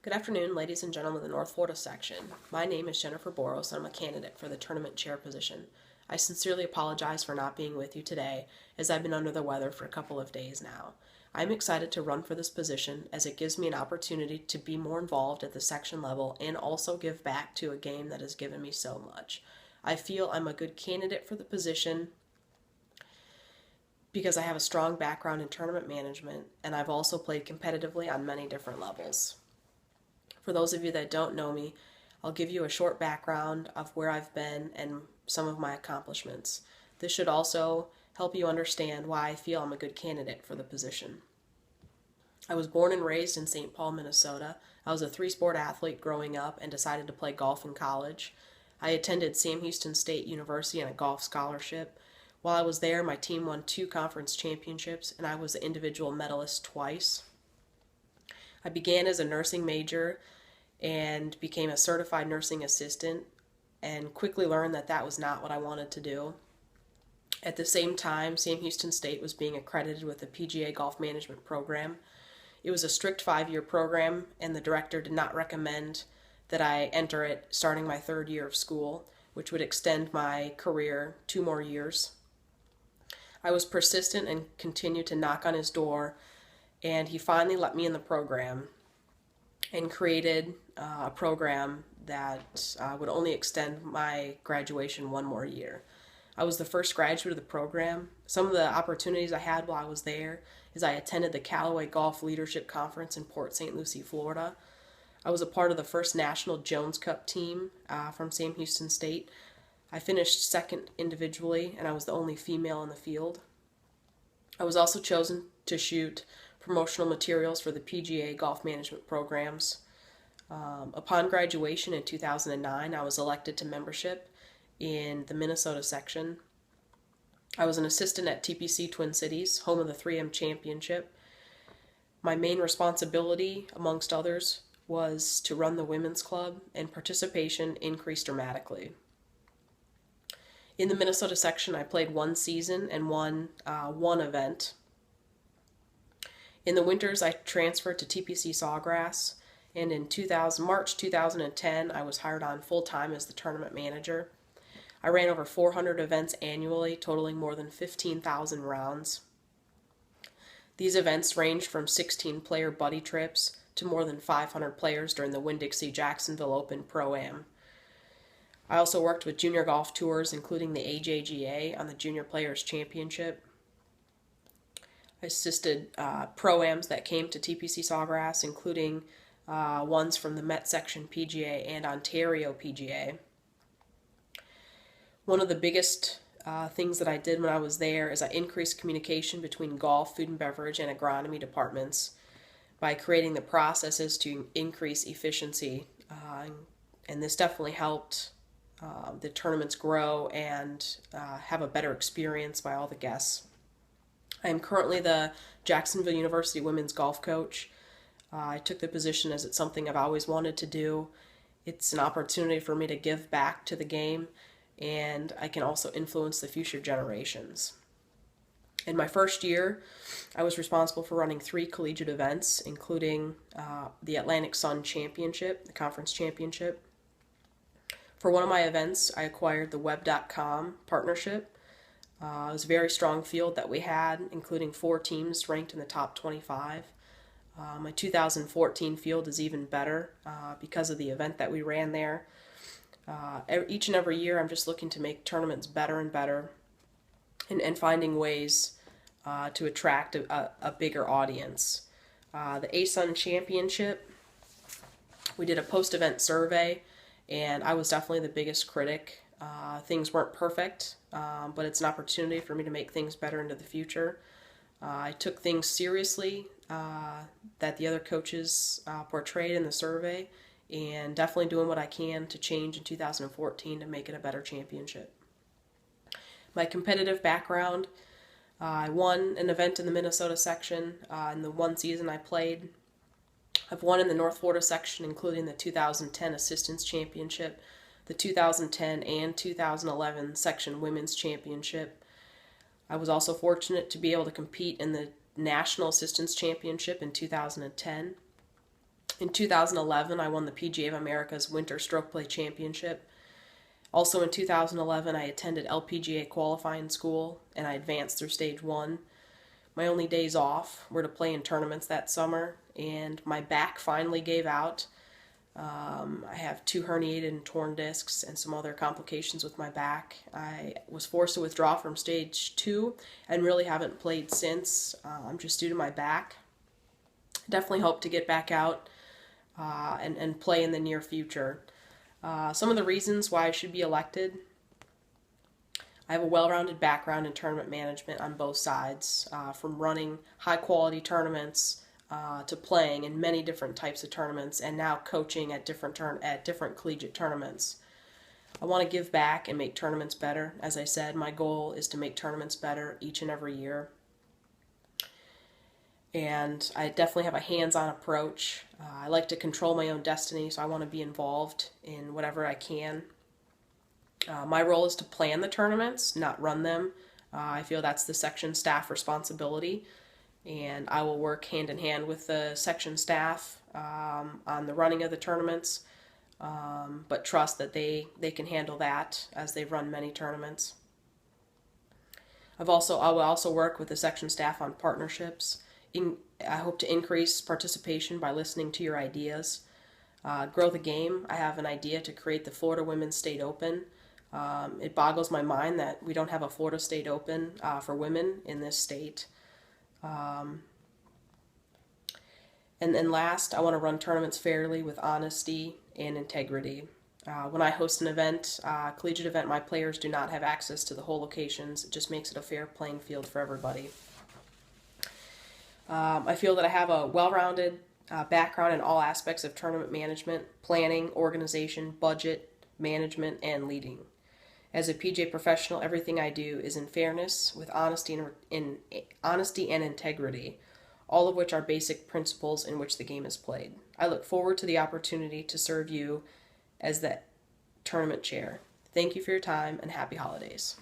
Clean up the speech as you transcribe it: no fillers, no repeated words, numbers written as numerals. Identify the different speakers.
Speaker 1: Good afternoon, ladies and gentlemen of the North Florida section. My name is Jennifer Boros, and I'm a candidate for the tournament chair position. I sincerely apologize for not being with you today, as I've been under the weather for a couple of days now. I'm excited to run for this position as it gives me an opportunity to be more involved at the section level and also give back to a game that has given me so much. I feel I'm a good candidate for the position because I have a strong background in tournament management, and I've also played competitively on many different levels. For those of you that don't know me, I'll give you a short background of where I've been and some of my accomplishments. This should also help you understand why I feel I'm a good candidate for the position. I was born and raised in St. Paul, Minnesota. I was a three-sport athlete growing up and decided to play golf in college. I attended Sam Houston State University on a golf scholarship. While I was there, my team won 2 conference championships, and I was the individual medalist twice. I began as a nursing major and became a certified nursing assistant and quickly learned that that was not what I wanted to do. At the same time, Sam Houston State was being accredited with the PGA Golf Management Program. It was a strict 5-year program, and the director did not recommend that I enter it starting my 3rd year of school, which would extend my career 2 more years. I was persistent and continued to knock on his door, and he finally let me in the program and created a program that would only extend my graduation 1 more year. I was the first graduate of the program. Some of the opportunities I had while I was there is I attended the Callaway Golf Leadership Conference in Port St. Lucie, Florida. I was a part of the first National Jones Cup team from Sam Houston State. I finished 2nd individually, and I was the only female in the field. I was also chosen to shoot promotional materials for the PGA golf management programs. Upon graduation in 2009, I was elected to membership in the Minnesota section. I was an assistant at TPC Twin Cities, home of the 3M Championship. My main responsibility, amongst others, was to run the women's club, and participation increased dramatically. In the Minnesota section, I played 1 season and won 1 event. In the winters, I transferred to TPC Sawgrass, and in March 2010, I was hired on full-time as the tournament manager. I ran over 400 events annually, totaling more than 15,000 rounds. These events ranged from 16-player buddy trips to more than 500 players during the Winn-Dixie Jacksonville Open Pro-Am. I also worked with junior golf tours, including the AJGA on the Junior Players Championship. I assisted Pro-Ams that came to TPC Sawgrass, including ones from the Met Section PGA and Ontario PGA. One of the biggest things that I did when I was there is I increased communication between golf, food and beverage, and agronomy departments by creating the processes to increase efficiency. And this definitely helped the tournaments grow and have a better experience by all the guests. I am currently the Jacksonville University women's golf coach. I took the position as it's something I've always wanted to do. It's an opportunity for me to give back to the game, and I can also influence the future generations. In my first year, I was responsible for running 3 collegiate events, including the Atlantic Sun Championship, the conference championship. For one of my events, I acquired the Web.com partnership. It was a very strong field that we had, including 4 teams ranked in the top 25. My 2014 field is even better because of the event that we ran there. Each and every year, I'm just looking to make tournaments better and better and finding ways to attract a bigger audience. The ASUN Championship, we did a post-event survey, and I was definitely the biggest critic. Things weren't perfect, but it's an opportunity for me to make things better into the future. I took things seriously that the other coaches portrayed in the survey, and definitely doing what I can to change in 2014 to make it a better championship. My competitive background, I won an event in the Minnesota section in the 1 season I played. I've won in the North Florida section, including the 2010 Assistants Championship, the 2010 and 2011 Section Women's Championship. I was also fortunate to be able to compete in the National Assistants Championship in 2010. In 2011, I won the PGA of America's Winter Stroke Play Championship. Also in 2011, I attended LPGA qualifying school and I advanced through stage 1. My only days off were to play in tournaments that summer, and my back finally gave out. I have 2 herniated and torn discs and some other complications with my back. I was forced to withdraw from stage 2 and really haven't played since, just due to my back. Definitely hope to get back out and play in the near future. Some of the reasons why I should be elected: I have a well-rounded background in tournament management on both sides, from running high-quality tournaments to playing in many different types of tournaments, and now coaching at different collegiate tournaments. I want to give back and make tournaments better. As I said, my goal is to make tournaments better each and every year. And I definitely have a hands-on approach. I like to control my own destiny, so I want to be involved in whatever I can. My role is to plan the tournaments, not run them. I feel that's the section staff responsibility, and I will work hand in hand with the section staff on the running of the tournaments, but trust that they can handle that as they've run many tournaments. I will also work with the section staff on partnerships. I hope to increase participation by listening to your ideas. Grow the game. I have an idea to create the Florida Women's State Open. It boggles my mind that we don't have a Florida State Open for women in this state. And then last, I want to run tournaments fairly with honesty and integrity. When I host an event, collegiate event, my players do not have access to the whole locations. It just makes it a fair playing field for everybody. I feel that I have a well-rounded background in all aspects of tournament management, planning, organization, budget, management, and leading. As a PGA professional, everything I do is in fairness, with honesty and integrity, all of which are basic principles in which the game is played. I look forward to the opportunity to serve you as the tournament chair. Thank you for your time, and happy holidays.